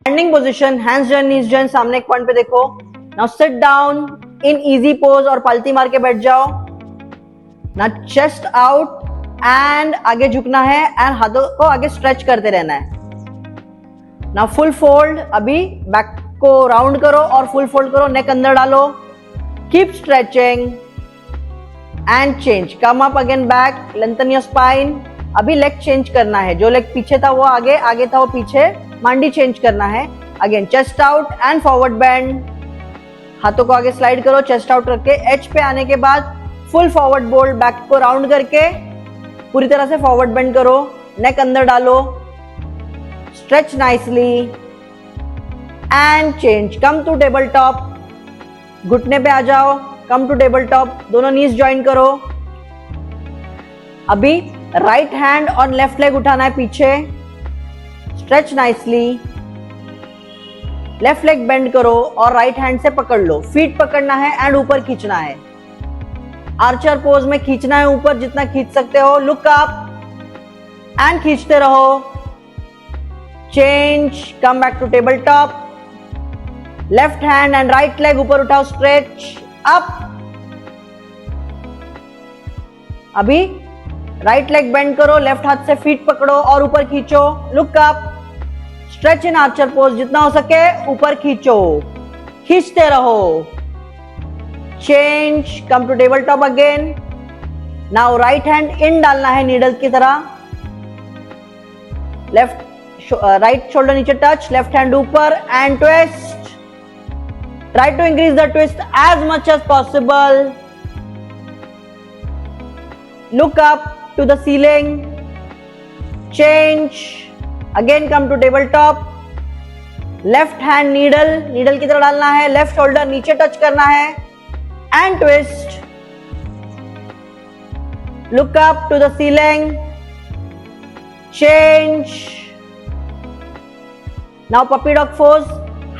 Standing position, hands join, नीज join, सामने एक point पे देखो। Now sit down in easy pose और पलटी मार के बैठ जाओ। ना चेस्ट आउट एंड आगे झुकना है एंड हाथों को आगे स्ट्रेच करते रहना है। ना फुल फोल्ड, अभी बैक को राउंड करो और फुल फोल्ड करो, नेक अंदर डालो, keep stretching and change, come up again back, lengthen your spine. अभी लेग चेंज करना है, जो लेग पीछे था वो आगे, आगे था वो पीछे, मांडी चेंज करना है। Again chest out and forward bend, हाथों को आगे स्लाइड करो, चेस्ट आउट रख के एज पे आने के बाद फुल फॉरवर्ड बोल्ड, बैक को राउंड करके पूरी तरह से फॉरवर्ड बेंड करो, नेक अंदर डालो, stretch nicely and change, come to table top, घुटने पे आ जाओ, कम टू टेबल टॉप, दोनों नीज ज्वाइन करो। अभी राइट हैंड और लेफ्ट लेग उठाना है पीछे, stretch nicely, left leg bend करो और राइट हैंड से पकड़ लो, फीट पकड़ना है एंड ऊपर खींचना है। आर्चर पोज में खींचना है ऊपर, जितना खींच सकते हो। लुक अप एंड खींचते रहो, change, come back to table top, left hand and right leg ऊपर उठाओ, स्ट्रेच अप। अभी राइट लेग बेंड करो, लेफ्ट हाथ से फीट पकड़ो और ऊपर खींचो, look up, stretch in archer pose, जितना हो सके ऊपर खींचो, खींचते रहो, change, come to table top again. Now right hand in डालना है नीडल की तरह, लेफ्ट राइट शोल्डर नीचे टच, लेफ्ट हैंड ऊपर and twist. Try to increase the twist as much as possible. Look up to the ceiling. Change. Again come to table top. Left hand needle, needle की तरह डालना है, left shoulder नीचे touch करना है and twist. Look up to the ceiling. Change. Now puppy dog pose.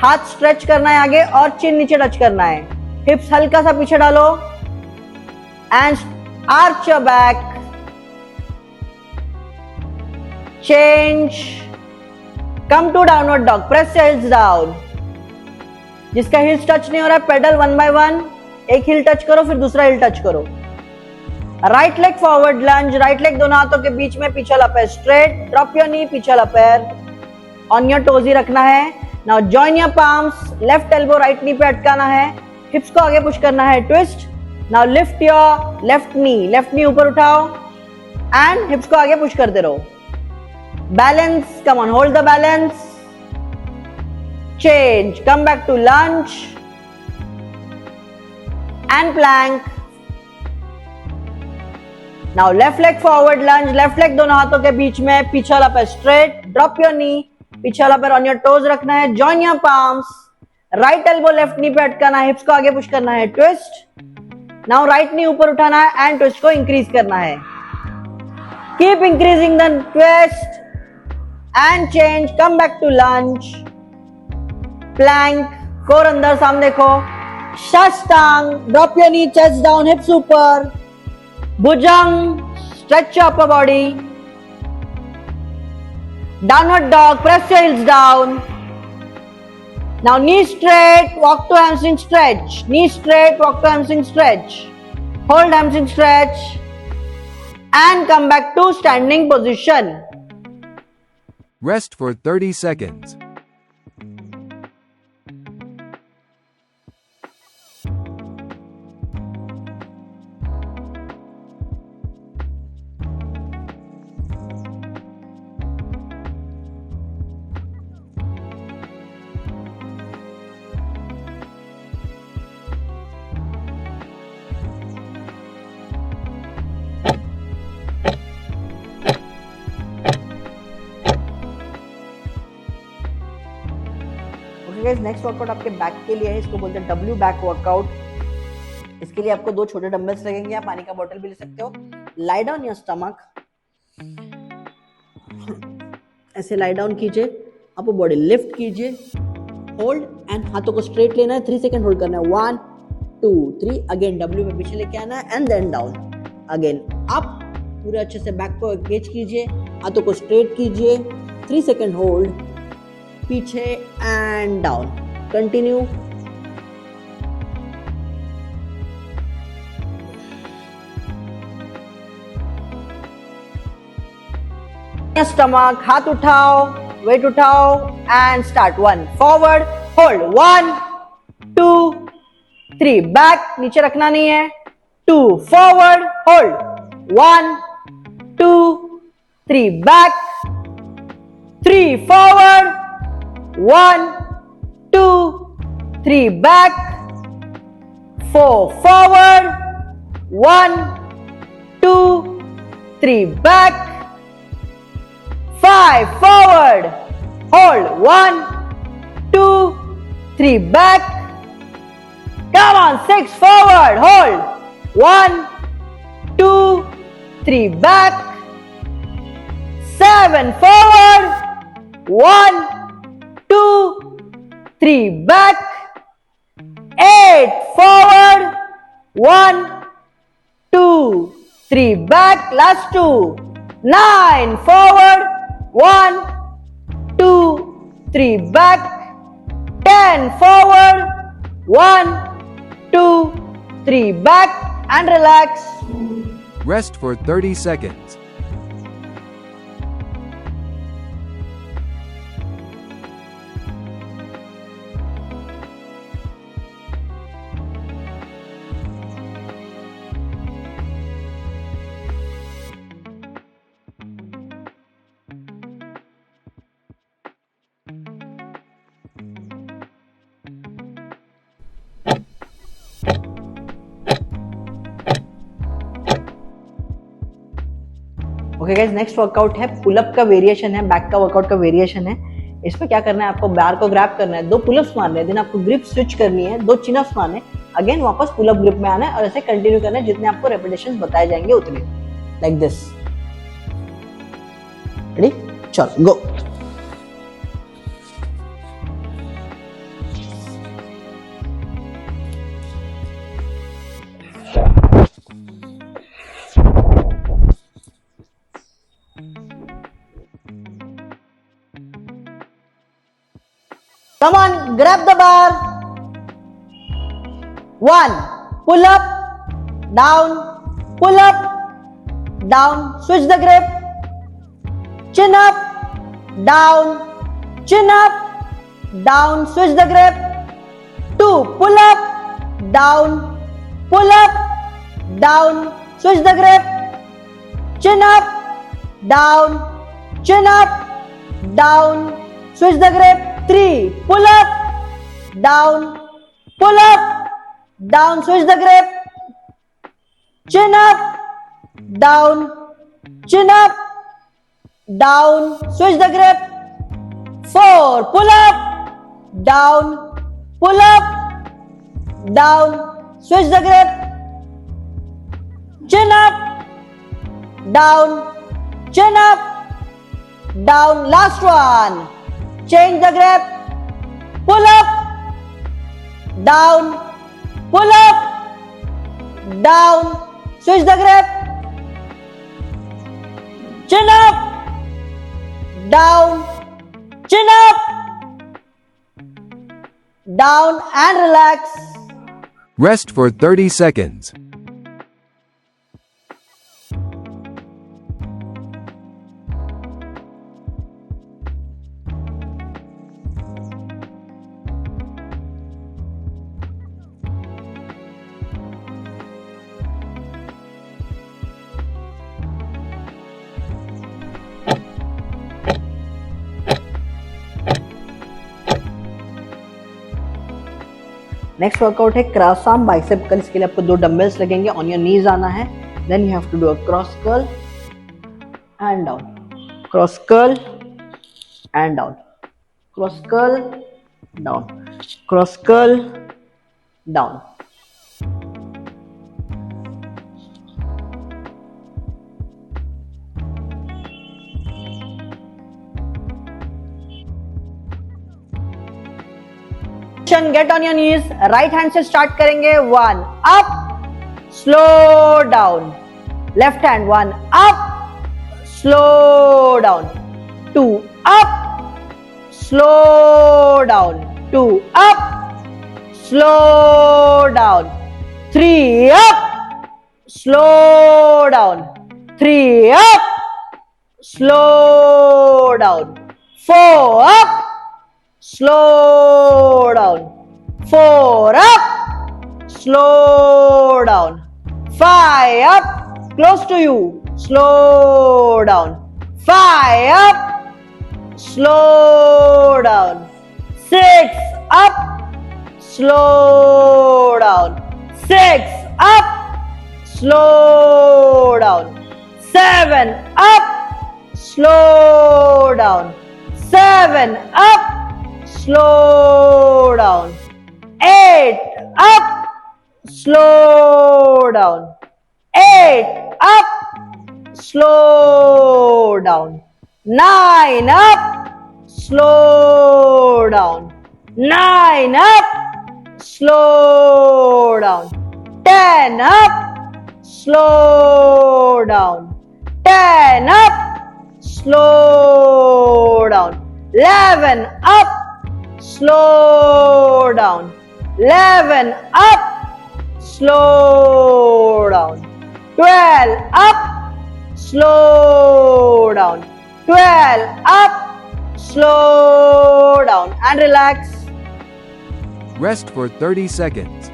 हाथ stretch करना है आगे और चिन नीचे टच करना है, हिप्स हल्का सा पीछे डालो and arch your back, change, come to downward dog, press your heels down. जिसका हिल्स टच नहीं हो रहा है, पेडल वन बाय वन, एक हिल टच करो फिर दूसरा हिल टच करो। राइट लेग फॉरवर्ड लंज, राइट लेग दोनों हाथों के बीच में, पीछे वाला पैर स्ट्रेट, ड्रॉप योर नी, पीछे वाला पैर ऑन योर टोज ही रखना है। Now join your palms, left elbow right knee पे अटकाना है, hips को आगे पुश करना है, twist. Now lift your left knee ऊपर उठाओ and hips को आगे पुश करते रहो। Balance, come on, hold the balance. Change, come back to lunge and plank. Now left leg forward lunge, left leg दोनों हाथों के बीच में, पीछे वाला पैर straight, drop your knee, पीछे वाला पैर ऑन योर टोज रखना है, join your palms, right elbow left नी पे अटकाना है, हिप्स को आगे पुश करना है, ट्विस्ट। नाउ राइट नी ऊपर उठाना है एंड ट्विस्ट को इंक्रीज करना है, keep increasing the twist and change, come back to lunge, plank, core अंदर सामने देखो, sashtang, drop your knee, chest down, hips ऊपर, bhujang, stretch your upper body, downward dog, press your heels down. Now knee straight, walk to hamstring stretch, knee straight, walk to hamstring stretch, hold hamstring stretch and come back to standing position. Rest for 30 seconds. Next workout आपके back के लिए है, इसको बोलते हैं W back workout. इसके लिए आपको 2 छोटे डंबल्स लगेंगे, आप पानी का बोतल भी ले सकते हो। लाई डाउन योर स्टमक, ऐसे लाई डाउन कीजिए, अपर बॉडी लिफ्ट कीजिए, होल्ड एंड हाथों को स्ट्रेट लेना है, 3 सेकंड होल्ड करना है, 1 2 3, अगेन डब्ल्यू में पीछे लेके आना है and then down, again up, पूरे अच्छे से बैक को एंगेज कीजिए, हाथों को स्ट्रेट कीजिए, 3 सेकंड होल्ड पीछे एंड डाउन. कंटिन्यू. स्टमक, हाथ उठाओ, वेट उठाओ and start. 1 forward, hold. 1 2 3 back, नीचे रखना नहीं है. 2 forward, hold. 1 2 3 back. 3 forward. 1 2 3 back. 4 forward. 1 2 3 back. 5 forward, hold. 1 2 3 back. Come on. 6 forward, hold. 1 2 3 back. 7 forward. 1 2 3 back. 8 forward. 1 2 3 back. Last 2. 9 forward. 1 2 3 back. 10 forward. 1 2 3 back and relax. Rest for 30 seconds. Okay guys, next workout है pull up का variation है, back का workout का variation है. इसमें क्या करना है, आपको बार को ग्रैब करना है, 2 पुलअप्स मारने हैं, देन आपको ग्रिप स्विच करनी है, 2 चिनअप्स मारने, अगेन वापस पुलअप ग्रिप में आना है और ऐसे कंटिन्यू करना है जितने आपको रेपिटेशंस बताए जाएंगे उतने. Like this. रेडी, चलो गो. Come on, grab the bar. 1 pull up, down, pull up, down, switch the grip. Chin up, down, chin up, down, switch the grip. 2 pull up, down, pull up, down, switch the grip. Chin up, down, chin up, down, switch the grip. 3 pull up, down, switch the grip. Chin up, down, chin up, down, switch the grip. 4 pull up, down, switch the grip. Chin up, down, chin up, down. Last one. Change the grip. Pull up, down, switch the grip. Chin up, down, chin up, down and relax. Rest for 30 seconds. Next workout है cross arm bicep curl. इसके लिए आपको 2 dumbbells लगेंगे, on your knees आना है, then you have to do a cross curl and down, cross curl and down, cross curl down, cross curl down. Get on your knees. Right hand से start करेंगे. 1 up, slow down. Left hand 1 up, slow down. 2 up, slow down, 2 up, slow down, 3 up, slow down, 3 up, slow down, 4 up, slow down, 4 up, slow down, 5 up, close to you, slow down, 5 up, slow down, 6 up, slow down, 6 up, slow down, 7 up, slow down, 7 up, slow down, 8 up, slow down, 8 up, slow down, 9 up, slow down, 9 up, slow down, 10 up, slow down, 10 up, slow down, 11 up, slow down, 11 up, slow down, 12 up, slow down, 12 up, slow down, and relax. Rest for 30 seconds.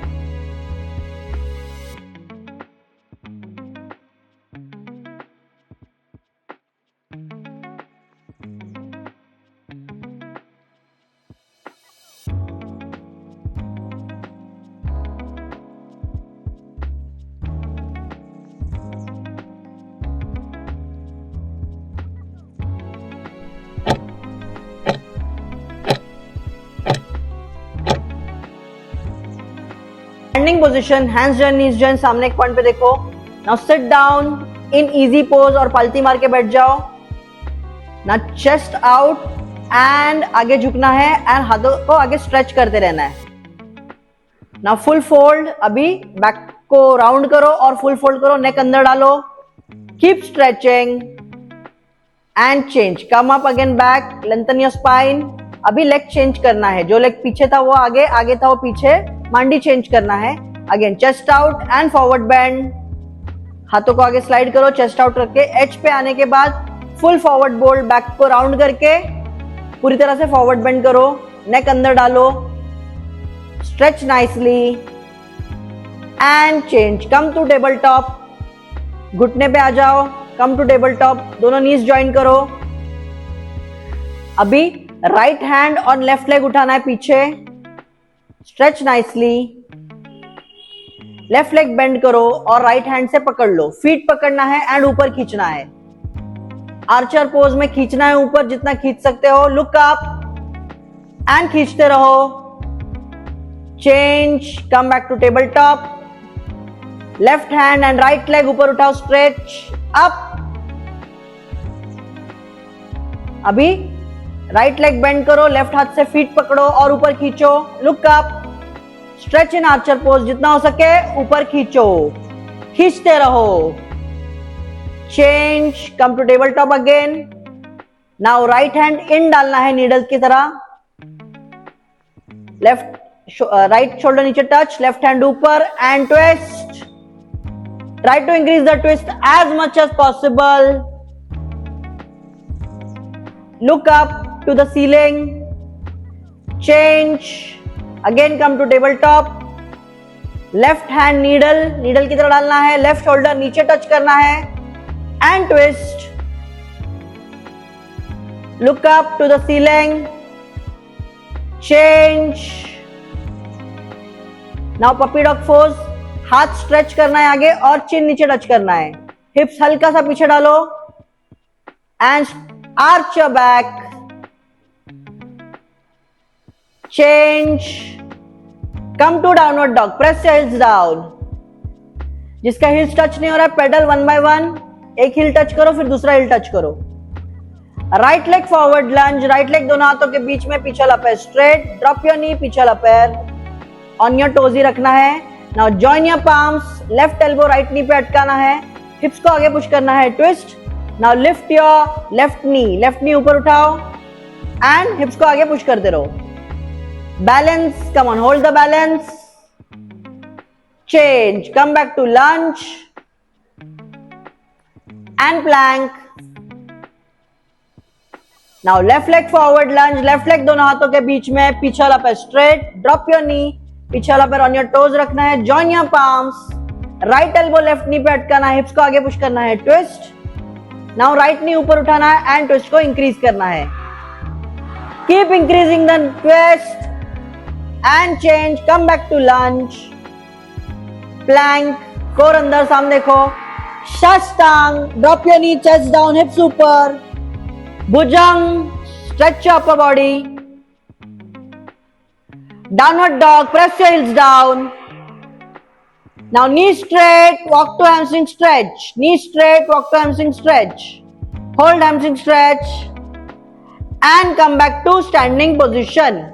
Standing position, hands join, knees join, सामने एक point पे देखो. Now sit down in easy pose और पलटी मार के बैठ जाओ. ना चेस्ट आउट एंड आगे झुकना है एंड हाथों को आगे स्ट्रेच करते रहना है. ना फुल फोल्ड, अभी बैक को राउंड करो और फुल फोल्ड करो, नेक अंदर डालो. Keep stretching and change. Come up again back, lengthen your spine. अभी लेग चेंज करना है. जो लेग पीछे था वो आगे, आगे था वो पीछे. मांडी चेंज करना है. Again chest out and forward bend. हाथों को आगे स्लाइड करो, चेस्ट आउट रख के. एज पे आने के बाद फुल फॉरवर्ड बोल्ड, बैक को राउंड करके पूरी तरह से फॉरवर्ड बेंड करो. नेक अंदर डालो, stretch nicely and change. Come to table top. घुटने पे आ जाओ. Come to table top. दोनों नीज ज्वाइन करो. अभी राइट हैंड और लेफ्ट लेग उठाना है पीछे. Stretch nicely. Left leg bend करो और राइट हैंड से पकड़ लो. फीट पकड़ना है एंड ऊपर खींचना है. आर्चर पोज में खींचना है ऊपर, जितना खींच सकते हो. लुक अप एंड खींचते रहो. Change. Come back to table top. Left hand and right leg ऊपर उठाओ. Stretch up. अभी राइट लेग बेंड करो, लेफ्ट हाथ से फीट पकड़ो और ऊपर खींचो. Look up. Stretch in archer pose. जितना हो सके ऊपर खींचो. खींचते रहो. Change. Come to table top again. Now right hand in डालना है नीडल की तरह. लेफ्ट राइट शोल्डर नीचे टच, लेफ्ट हैंड ऊपर and twist. Try to increase the twist as much as possible. Look up to the ceiling. Change. Again come to table top. Left hand needle, needle की तरह डालना है. Left shoulder नीचे touch करना है and twist. Look up to the ceiling. Change. Now puppy dog pose. हाथ stretch करना है आगे और चिन नीचे टच करना है. हिप्स हल्का सा पीछे डालो and arch your back. Change. Come to downward dog. Press your heels down. जिसका heels touch नहीं हो रहा है, pedal one by one. एक heel touch करो, फिर दूसरा heel touch करो. Right leg forward lunge. Right leg दोनों हाथों के बीच में, पीछे वाला पैर straight. Drop your knee, पीछे वाला पैर on your toes ही रखना है. Now join your palms. Left elbow right knee पे अटकाना है. Hips को आगे push करना है. Twist. Now lift your left knee ऊपर उठाओ and hips को आगे पुश करते रहो. Balance, come on, hold the balance. Change, come back to lunge and plank. Now left leg forward lunge, left leg दोनों हाथों के बीच में, पीछे वाला पैर straight, drop your knee, पीछे वाला पैर on your toes रखना है, join your palms, right elbow left knee पे अटकाना है, hips को आगे push करना है, twist. Now right knee ऊपर उठाना है and twist को increase करना है. Keep increasing the twist and change, come back to lunge, plank, core अंदर सामने देखो, shashtang, drop your knee, chest down, hips ऊपर, Bhujang, stretch your upper body. Downward dog, press your heels down. Now knee straight, walk to hamstring stretch. Knee straight, walk to hamstring stretch. Hold hamstring stretch. And come back to standing position.